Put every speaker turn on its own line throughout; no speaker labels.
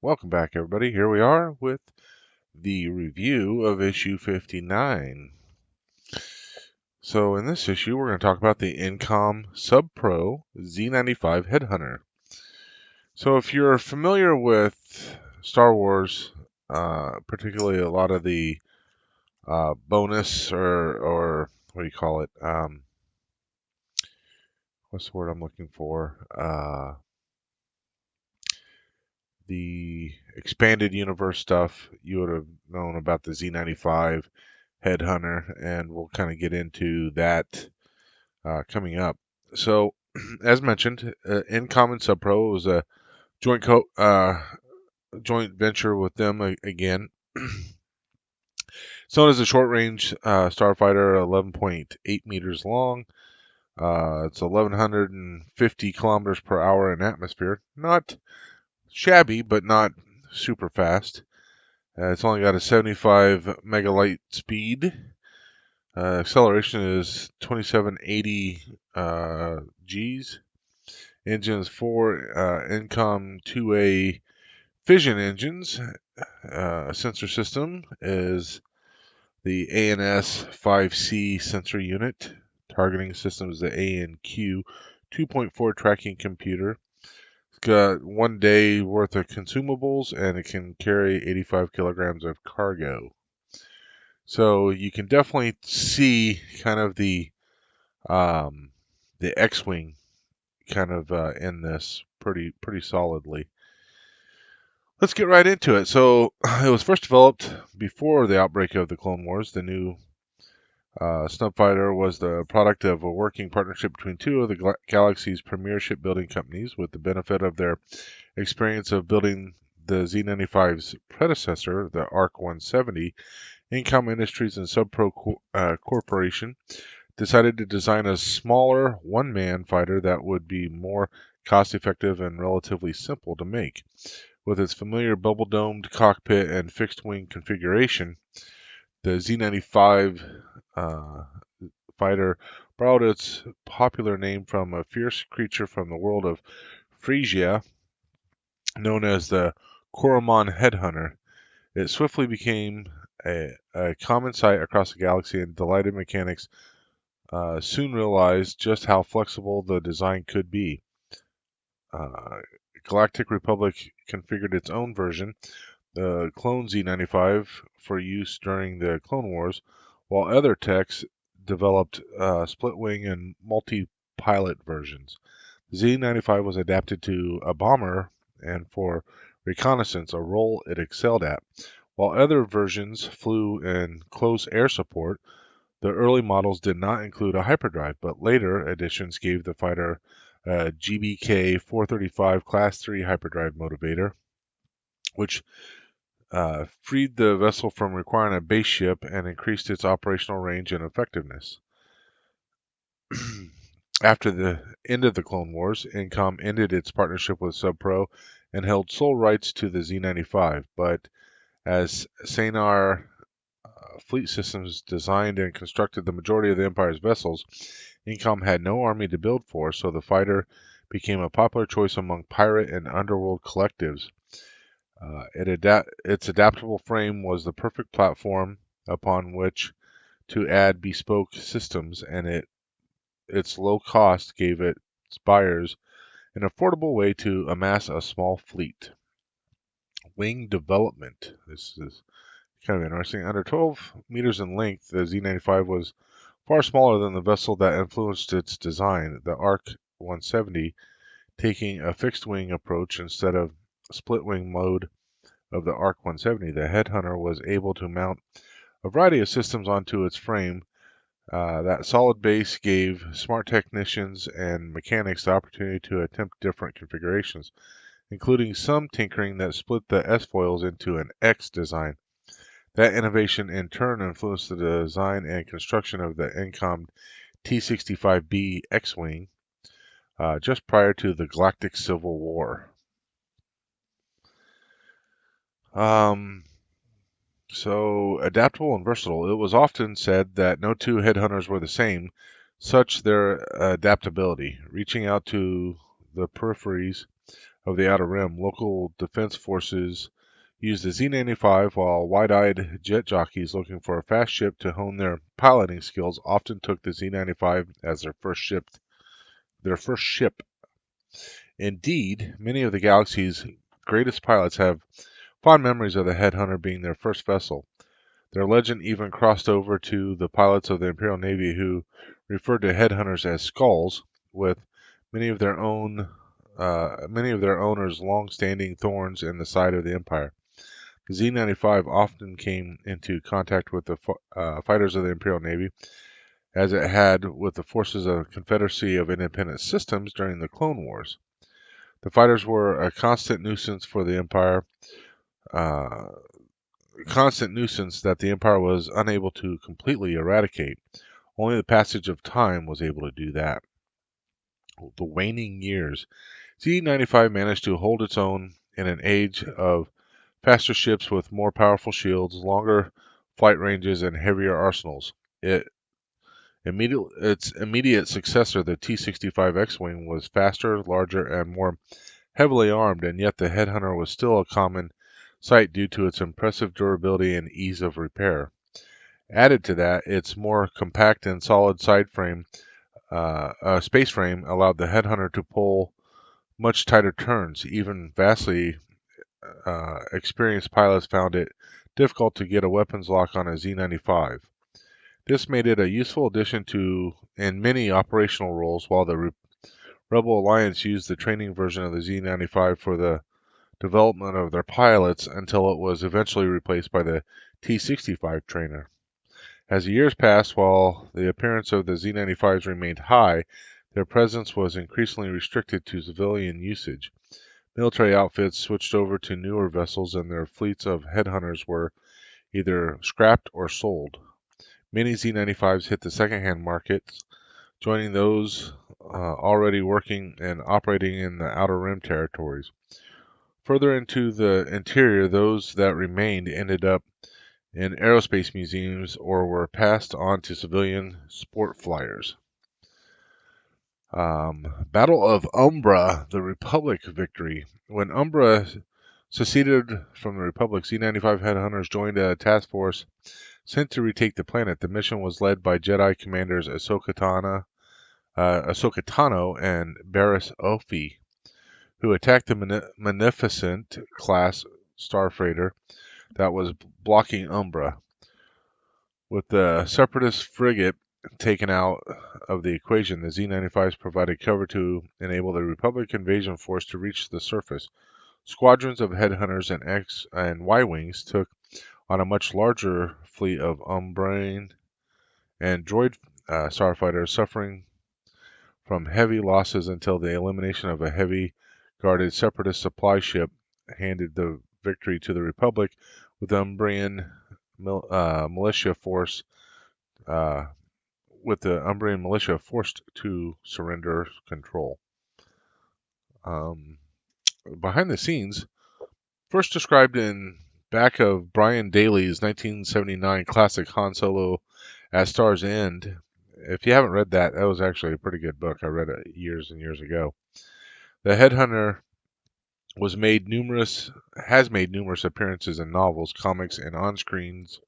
Welcome back, everybody. Here we are with the review of issue 59. So, in this issue, we're going to talk about the Incom Sub-Pro Z-95 Headhunter. So, if you're familiar with Star Wars, particularly a lot of the bonus or what do you call it? What's the word I'm looking for? The expanded universe stuff, you would have known about the Z-95 Headhunter, and we'll kind of get into that coming up. So, as mentioned, Incom and Sub-Pro was a joint joint venture with them again. It's known as a short-range starfighter, 11.8 meters long. It's 1,150 kilometers per hour in atmosphere. Not shabby, but not super fast. It's only got a 75 megalight speed. Acceleration is 2780 Gs. Engines 4 Incom 2A fission engines. Sensor system is the ANS 5C sensor unit. Targeting system is the ANQ 2.4 tracking computer. It's got 1 day worth of consumables, and it can carry 85 kilograms of cargo. So you can definitely see kind of the X-wing kind of in this pretty solidly. Let's get right into it. So it was first developed before the outbreak of the Clone Wars. The new Snub Fighter was the product of a working partnership between two of the galaxy's premier shipbuilding companies, with the benefit of their experience of building the Z-95's predecessor, the ARC 170. Incom Industries and Sub-Pro Corporation decided to design a smaller one-man fighter that would be more cost-effective and relatively simple to make. With its familiar bubble-domed cockpit and fixed-wing configuration, the Z-95 fighter borrowed its popular name from a fierce creature from the world of Frisia known as the Coromon Headhunter. It swiftly became a common sight across the galaxy, and delighted mechanics soon realized just how flexible the design could be. Galactic Republic configured its own version, the Clone Z-95, for use during the Clone Wars, while other techs developed split-wing and multi-pilot versions. The Z-95 was adapted to a bomber and for reconnaissance, a role it excelled at. While other versions flew in close air support, the early models did not include a hyperdrive, but later editions gave the fighter a GBK 435 Class 3 hyperdrive motivator, which freed the vessel from requiring a base ship and increased its operational range and effectiveness. After the end of the Clone Wars, Incom ended its partnership with Sub-Pro and held sole rights to the Z-95, but as Sanar Fleet Systems designed and constructed the majority of the Empire's vessels, Incom had no army to build for, so the fighter became a popular choice among pirate and underworld collectives. Its adaptable frame was the perfect platform upon which to add bespoke systems, and its low cost gave its buyers an affordable way to amass a small fleet. Wing development. This is kind of interesting. Under 12 meters in length, the Z-95 was far smaller than the vessel that influenced its design, the ARC 170, taking a fixed-wing approach instead of split-wing mode of the ARC 170. The Headhunter was able to mount a variety of systems onto its frame. That solid base gave smart technicians and mechanics the opportunity to attempt different configurations, including some tinkering that split the S-foils into an X design. That innovation in turn influenced the design and construction of the Incom T-65B X-Wing just prior to the Galactic Civil War. So, adaptable and versatile. It was often said that no two headhunters were the same, such their adaptability, reaching out to the peripheries of the Outer Rim, local defense forces used the Z-95, while wide-eyed jet jockeys looking for a fast ship to hone their piloting skills often took the Z-95 as their first ship. Indeed, many of the galaxy's greatest pilots have fond memories of the Headhunter being their first vessel. Their legend even crossed over to the pilots of the Imperial Navy, who referred to headhunters as skulls, with many of their owners' long-standing thorns in the side of the Empire. The Z-95 often came into contact with the fighters of the Imperial Navy, as it had with the forces of the Confederacy of Independent Systems during the Clone Wars. The fighters were a constant nuisance for the Empire, that the Empire was unable to completely eradicate. Only the passage of time was able to do that. The waning years. Z-95 managed to hold its own in an age of faster ships with more powerful shields, longer flight ranges, and heavier arsenals. Its immediate successor, the T-65 X-Wing, was faster, larger, and more heavily armed, and yet the Headhunter was still a common sight due to its impressive durability and ease of repair. Added to that, its more compact and solid space frame allowed the Headhunter to pull much tighter turns. Even vastly experienced pilots found it difficult to get a weapons lock on a Z-95. This made it a useful addition in many operational roles, while the Rebel Alliance used the training version of the Z-95 for the development of their pilots until it was eventually replaced by the T-65 trainer. As the years passed, while the appearance of the Z-95s remained high, their presence was increasingly restricted to civilian usage. Military outfits switched over to newer vessels, and their fleets of headhunters were either scrapped or sold. Many Z-95s hit the second-hand markets, joining those already working and operating in the Outer Rim territories. Further into the interior, those that remained ended up in aerospace museums or were passed on to civilian sport flyers. Battle of Umbra, the Republic victory. When Umbra seceded from the Republic, Z-95 Headhunters joined a task force sent to retake the planet. The mission was led by Jedi commanders Ahsoka Tano and Barriss Offee, who attacked the Magnificent-class starfreighter that was blocking Umbra. With the Separatist frigate taken out of the equation, the Z-95s provided cover to enable the Republic invasion force to reach the surface. Squadrons of Headhunters and X and Y-Wings took on a much larger fleet of Umbrian and droid starfighters, suffering from heavy losses until the elimination of a heavy-guarded Separatist supply ship handed the victory to the Republic, with the Umbrian militia forced to surrender control. Behind the scenes, first described in back of Brian Daley's 1979 classic Han Solo at Star's End. If you haven't read that, that was actually a pretty good book. I read it years and years ago. The Headhunter has made numerous appearances in novels, comics, and on screens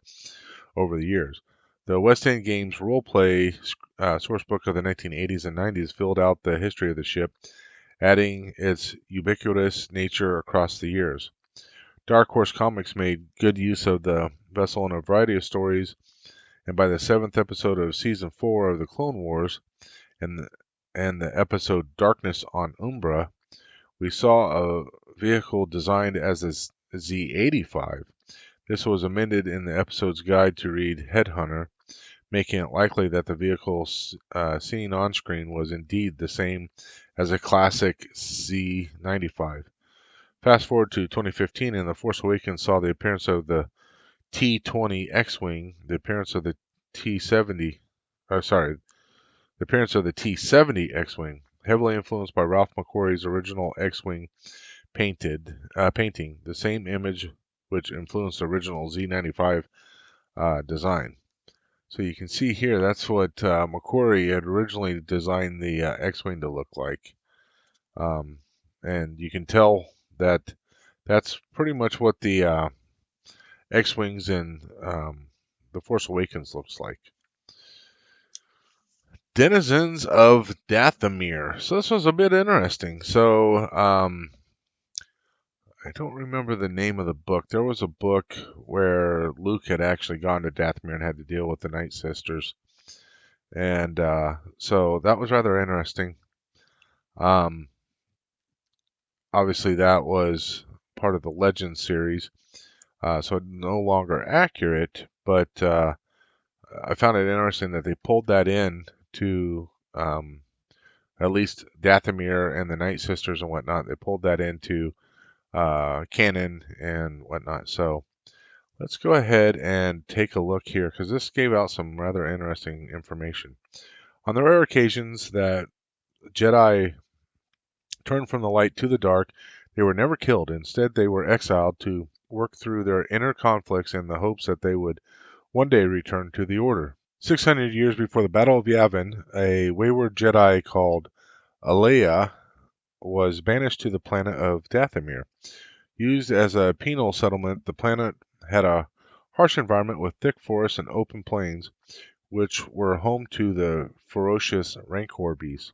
over the years. The West End Games role-play sourcebook of the 1980s and 90s filled out the history of the ship, adding its ubiquitous nature across the years. Dark Horse Comics made good use of the vessel in a variety of stories, and by the 7th episode of Season 4 of the Clone Wars, and the episode Darkness on Umbra, we saw a vehicle designed as a Z-85. This was amended in the episode's guide to read Headhunter, making it likely that the vehicle seen on screen was indeed the same as a classic Z-95. Fast forward to 2015, and The Force Awakens saw the appearance of the T-20 X-Wing, the appearance of the T-70 X-Wing, heavily influenced by Ralph McQuarrie's original X-Wing painting, the same image which influenced the original Z-95 design. So you can see here, that's what McQuarrie had originally designed the X-Wing to look like. and you can tell that that's pretty much what the X-wings in the Force Awakens looks like. Denizens of Dathomir. So this was a bit interesting. So I don't remember the name of the book. There was a book where Luke had actually gone to Dathomir and had to deal with the Night Sisters, and so that was rather interesting. Um, Obviously, that was part of the Legend series, so no longer accurate. But I found it interesting that they pulled that in to at least Dathomir and the Night Sisters and whatnot. They pulled that into canon and whatnot. So let's go ahead and take a look here because this gave out some rather interesting information. On the rare occasions that Jedi turned from the light to the dark, they were never killed. Instead, they were exiled to work through their inner conflicts in the hopes that they would one day return to the Order. 600 years before the Battle of Yavin, a wayward Jedi called Alea was banished to the planet of Dathomir. Used as a penal settlement, the planet had a harsh environment with thick forests and open plains, which were home to the ferocious Rancor beasts.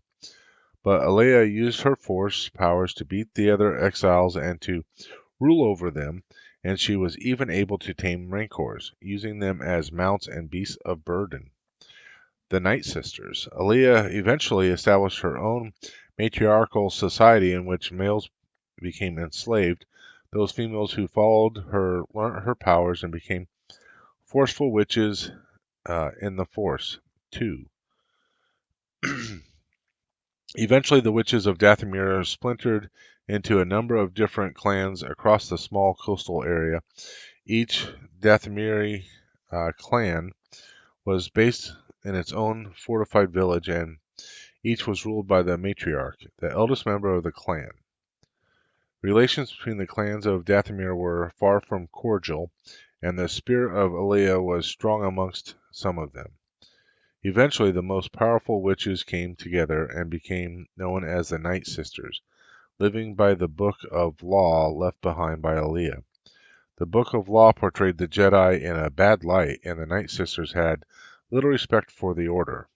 But Alea used her force powers to beat the other exiles and to rule over them, and she was even able to tame Rancors, using them as mounts and beasts of burden. The Night Sisters. Alea eventually established her own matriarchal society in which males became enslaved. Those females who followed her learnt her powers and became forceful witches in the Force, too. Eventually, the witches of Dathomir splintered into a number of different clans across the small coastal area. Each Dathomiri clan was based in its own fortified village, and each was ruled by the matriarch, the eldest member of the clan. Relations between the clans of Dathomir were far from cordial, and the spirit of Alea was strong amongst some of them. Eventually, the most powerful witches came together and became known as the Night Sisters, living by the Book of Law left behind by Alea. The Book of Law portrayed the Jedi in a bad light, and the Night Sisters had little respect for the Order.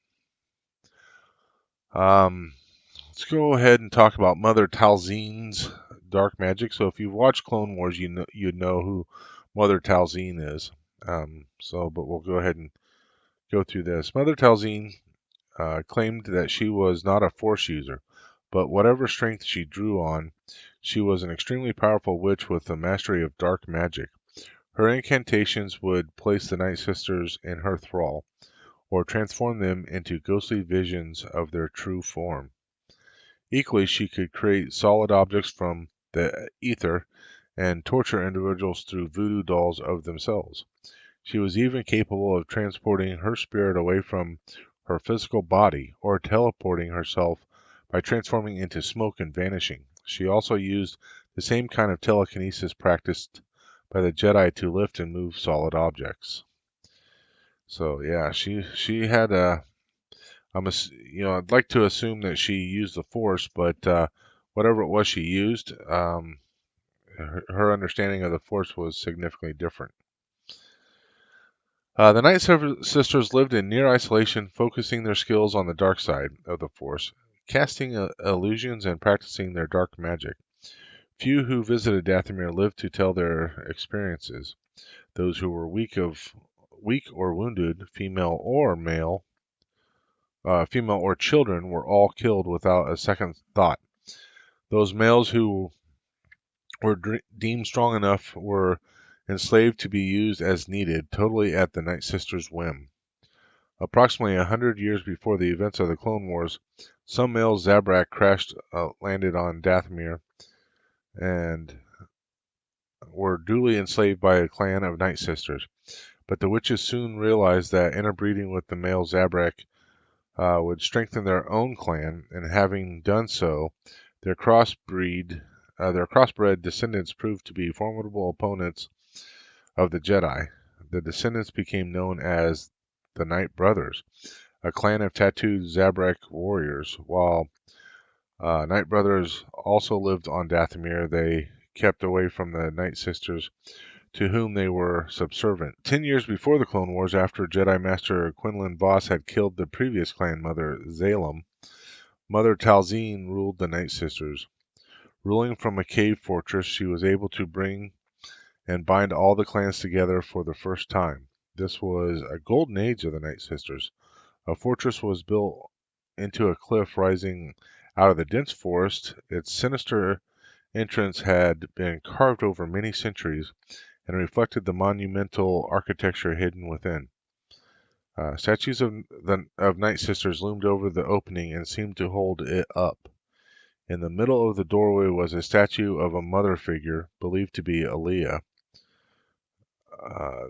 Let's go ahead and talk about Mother Talzine's dark magic. So if you've watched Clone Wars, you know who Mother Talzine is. But we'll go ahead and go through this. Mother Talzine claimed that she was not a Force user, but whatever strength she drew on, she was an extremely powerful witch with the mastery of dark magic. Her incantations would place the Night Sisters in her thrall, or transform them into ghostly visions of their true form. Equally, she could create solid objects from the ether and torture individuals through voodoo dolls of themselves. She was even capable of transporting her spirit away from her physical body, or teleporting herself by transforming into smoke and vanishing. She also used the same kind of telekinesis practiced by the Jedi to lift and move solid objects. So yeah, she had a I'd like to assume that she used the Force, but whatever it was she used, her understanding of the Force was significantly different. The Night Sisters lived in near isolation, focusing their skills on the dark side of the Force, casting illusions and practicing their dark magic. Few who visited Dathomir lived to tell their experiences. Those who were weak or wounded, female or children, were all killed without a second thought. Those males who were deemed strong enough were enslaved to be used as needed, totally at the Night Sisters' whim. Approximately 100 years before the events of the Clone Wars, some male Zabrak landed on Dathomir and were duly enslaved by a clan of Night Sisters. But the witches soon realized that interbreeding with the male Zabrak would strengthen their own clan, and having done so, their crossbred descendants proved to be formidable opponents of the Jedi. The descendants became known as the Night Brothers, a clan of tattooed Zabrak warriors. While Night Brothers also lived on Dathomir. They kept away from the Night Sisters, to whom they were subservient. 10 years before the Clone Wars, after Jedi Master Quinlan Vos had killed the previous clan mother, Zalem, Mother Talzin ruled the Night Sisters. Ruling from a cave fortress, she was able to bring and bind all the clans together for the first time. This was a golden age of the Night Sisters. A fortress was built into a cliff rising out of the dense forest. Its sinister entrance had been carved over many centuries and reflected the monumental architecture hidden within. Statues of Night Sisters loomed over the opening and seemed to hold it up. In the middle of the doorway was a statue of a mother figure, believed to be Aaliyah.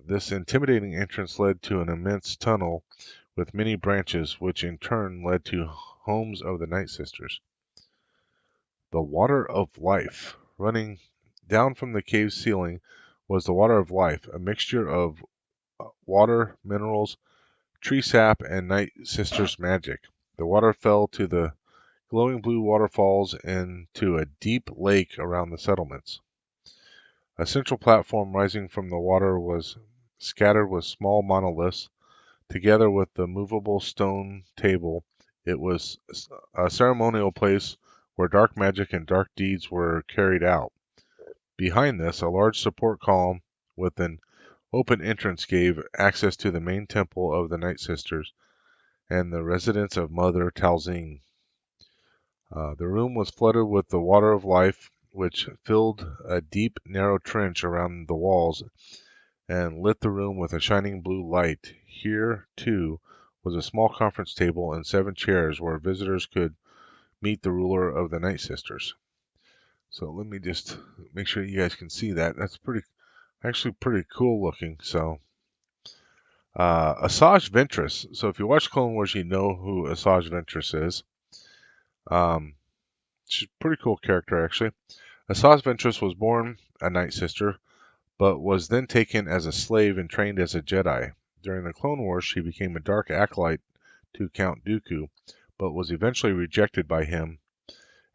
This intimidating entrance led to an immense tunnel with many branches, which in turn led to homes of the Night Sisters. The Water of Life. Running down from the cave ceiling was the Water of Life, a mixture of water, minerals, tree sap, and Night Sisters magic. The water fell to the glowing blue waterfalls into a deep lake around the settlements. A central platform rising from the water was scattered with small monoliths. Together with the movable stone table, it was a ceremonial place where dark magic and dark deeds were carried out. Behind this, a large support column with an open entrance gave access to the main temple of the Night Sisters and the residence of Mother Talzin. The room was flooded with the water of life, which filled a deep, narrow trench around the walls and lit the room with a shining blue light. Here, too, was a small conference table and 7 chairs where visitors could meet the ruler of the Night Sisters. So let me just make sure you guys can see that. That's pretty cool looking. So, Asajj Ventress. So if you watch Clone Wars, you know who Asajj Ventress is. She's a pretty cool character, actually. Asajj Ventress was born a Night Sister, but was then taken as a slave and trained as a Jedi. During the Clone Wars, she became a dark acolyte to Count Dooku, but was eventually rejected by him,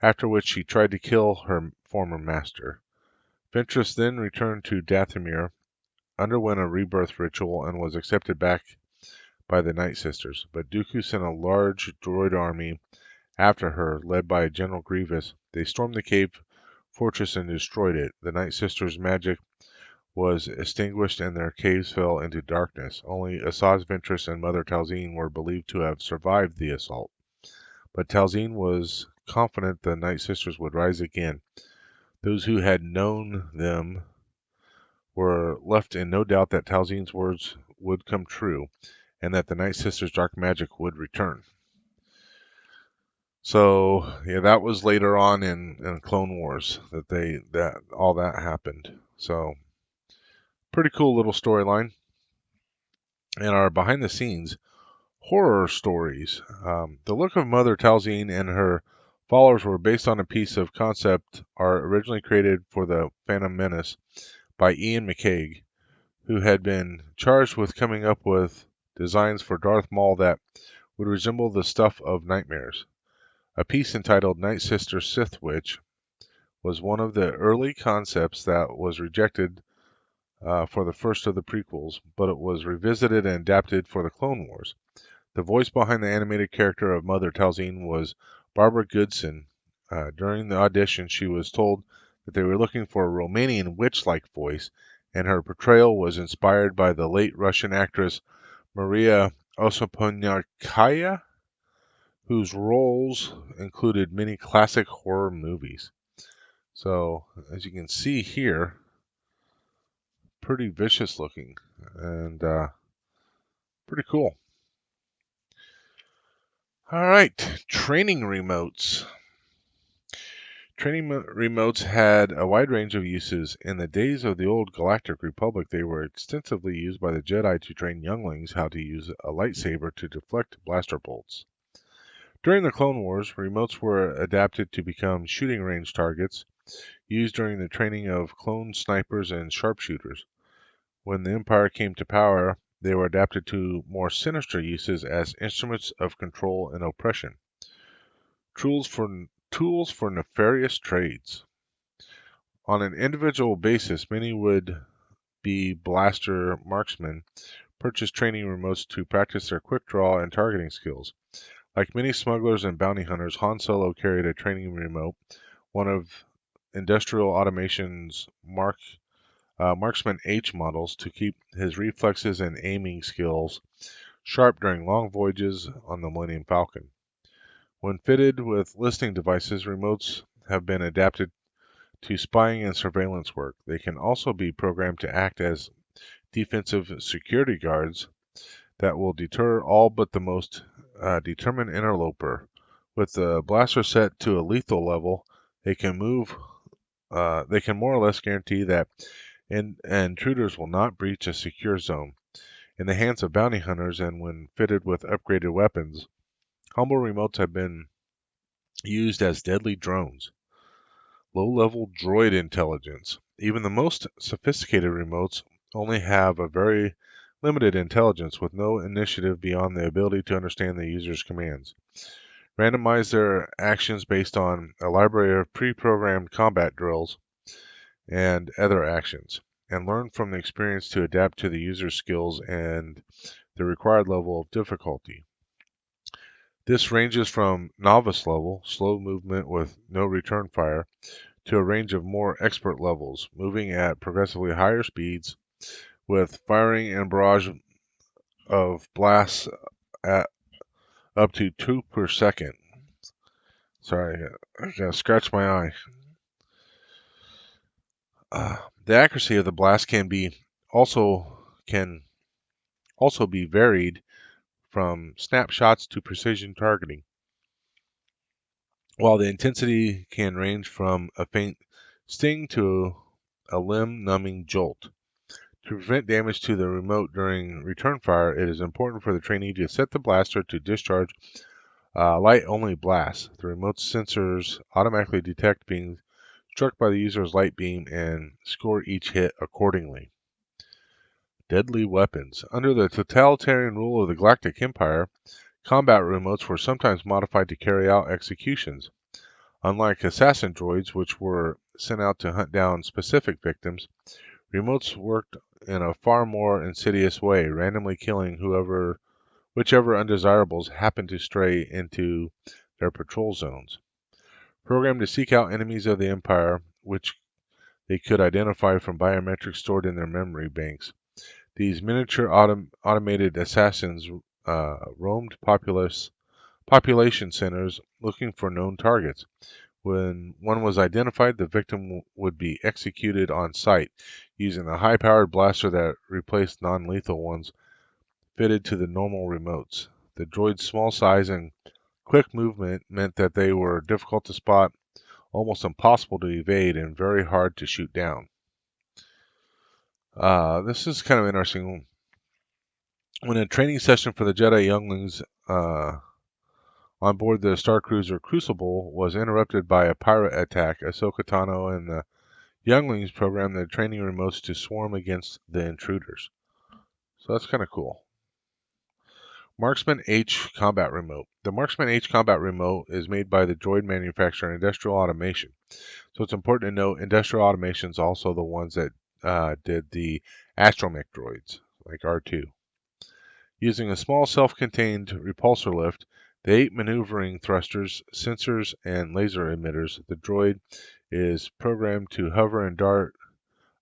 after which she tried to kill her former master. Ventress then returned to Dathomir, underwent a rebirth ritual, and was accepted back by the Night Sisters. But Dooku sent a large droid army after her, led by General Grievous. They stormed the cave fortress and destroyed it. The Night Sisters' magic was extinguished and their caves fell into darkness. Only Asajj Ventress and Mother Talzin were believed to have survived the assault. But Talzin was confident the Night Sisters would rise again. Those who had known them were left in no doubt that Talzin's words would come true, and that the Night Sisters' dark magic would return. So yeah, that was later on in Clone Wars that all that happened. So pretty cool little storyline. And our behind the scenes horror stories. The look of Mother Talzin and her followers were based on a piece of concept art originally created for the Phantom Menace by Ian McCaig, who had been charged with coming up with designs for Darth Maul that would resemble the stuff of nightmares. A piece entitled Night Sister Sith Witch was one of the early concepts that was rejected for the first of the prequels, but it was revisited and adapted for the Clone Wars. The voice behind the animated character of Mother Talzin was Barbara Goodson. During the audition, she was told that they were looking for a Romanian witch-like voice, and her portrayal was inspired by the late Russian actress Maria Osoponiakaya, whose roles included many classic horror movies. So, as you can see here, pretty vicious looking and pretty cool. All right, training remotes. Training remotes had a wide range of uses. In the days of the old Galactic Republic, they were extensively used by the Jedi to train younglings how to use a lightsaber to deflect blaster bolts. During the Clone Wars, remotes were adapted to become shooting range targets, used during the training of clone snipers and sharpshooters. When the Empire came to power, they were adapted to more sinister uses as instruments of control and oppression. Tools for Tools for nefarious trades. On an individual basis, many would-be blaster marksmen purchase training remotes to practice their quick draw and targeting skills. Like many smugglers and bounty hunters, Han Solo carried a training remote, one of Industrial Automation's Marksman H models, to keep his reflexes and aiming skills sharp during long voyages on the Millennium Falcon. When fitted with listening devices, remotes have been adapted to spying and surveillance work. They can also be programmed to act as defensive security guards that will deter all but the most determined interloper. With the blaster set to a lethal level, they can move. They can more or less guarantee that intruders will not breach a secure zone. In the hands of bounty hunters, and when fitted with upgraded weapons, humble remotes have been used as deadly drones. Low-level droid intelligence. Even the most sophisticated remotes only have a very limited intelligence, with no initiative beyond the ability to understand the user's commands. Randomize their actions based on a library of pre-programmed combat drills and other actions, and learn from the experience to adapt to the user's skills and the required level of difficulty. This ranges from novice level, slow movement with no return fire, to a range of more expert levels, moving at progressively higher speeds, with firing and barrage of blasts at up to 2 per second. Sorry, I gotta scratch my eye. The accuracy of the blast can also be varied from snapshots to precision targeting, while the intensity can range from a faint sting to a limb-numbing jolt. To prevent damage to the remote during return fire, it is important for the trainee to set the blaster to discharge light-only blasts. The remote's sensors automatically detect being struck by the user's light beam and score each hit accordingly. Deadly weapons. Under the totalitarian rule of the Galactic Empire, combat remotes were sometimes modified to carry out executions. Unlike assassin droids, which were sent out to hunt down specific victims, remotes worked in a far more insidious way, randomly killing whichever undesirables happened to stray into their patrol zones. Programmed to seek out enemies of the Empire, which they could identify from biometrics stored in their memory banks. These miniature automated assassins roamed population centers looking for known targets. When one was identified, the victim would be executed on sight using a high-powered blaster that replaced non-lethal ones fitted to the normal remotes. The droid's small size and quick movement meant that they were difficult to spot, almost impossible to evade, and very hard to shoot down. This is kind of interesting. When a training session for the Jedi younglings on board the Star Cruiser Crucible was interrupted by a pirate attack, Ahsoka Tano and the younglings programmed the training remotes to swarm against the intruders. So that's kind of cool. Marksman H Combat Remote. The Marksman H Combat Remote is made by the droid manufacturer Industrial Automation. So it's important to note Industrial Automation is also the ones that did the astromech droids, like R2. Using a small self-contained repulsor lift, the 8 maneuvering thrusters, sensors, and laser emitters, the droid is programmed to hover and dart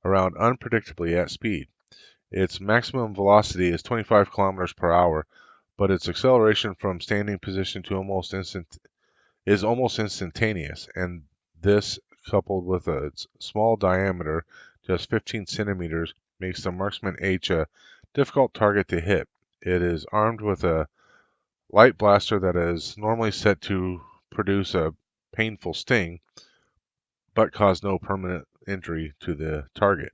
around unpredictably at speed. Its maximum velocity is 25 kilometers per hour, but its acceleration from standing position to almost instantaneous, and this, coupled with its small diameter, just 15 centimeters, makes the Marksman H a difficult target to hit. It is armed with a light blaster that is normally set to produce a painful sting, but cause no permanent injury to the target.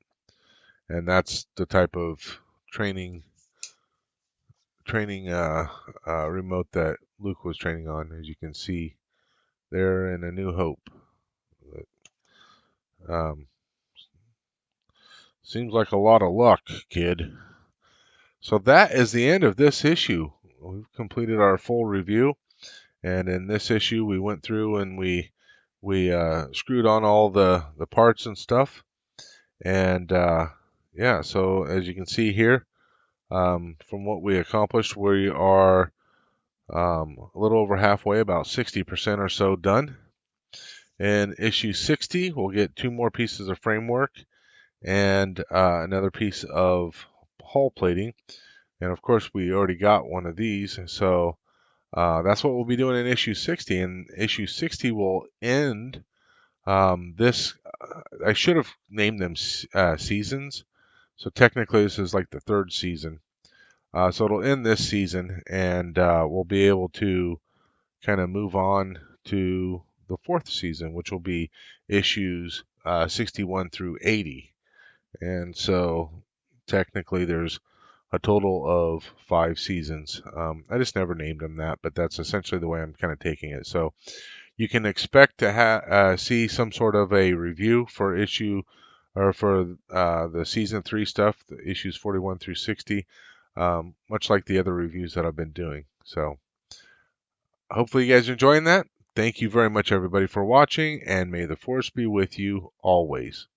And that's the type of training remote that Luke was training on, as you can see there in A New Hope. Um, seems like a lot of luck, kid. So that is the end of this issue. We've completed our full review, and in this issue we went through and we we screwed on all the parts and stuff, and yeah. So as you can see here, from what we accomplished, we are a little over halfway, about 60% or so done. In issue 60, we'll get 2 more pieces of framework and another piece of hull plating. And of course, we already got one of these, so that's what we'll be doing in issue 60. And issue 60 will end this. I should have named them seasons. So technically, this is like the 3rd season. So it'll end this season, and we'll be able to kind of move on to the 4th season, which will be issues 61 through 80. And so technically, there's a total of 5 seasons. I just never named them that, but that's essentially the way I'm kind of taking it. So you can expect to see some sort of a review for issue or for the season 3 stuff, the issues 41 through 60, much like the other reviews that I've been doing. So hopefully you guys are enjoying that. Thank you very much, everybody, for watching, and may the force be with you always.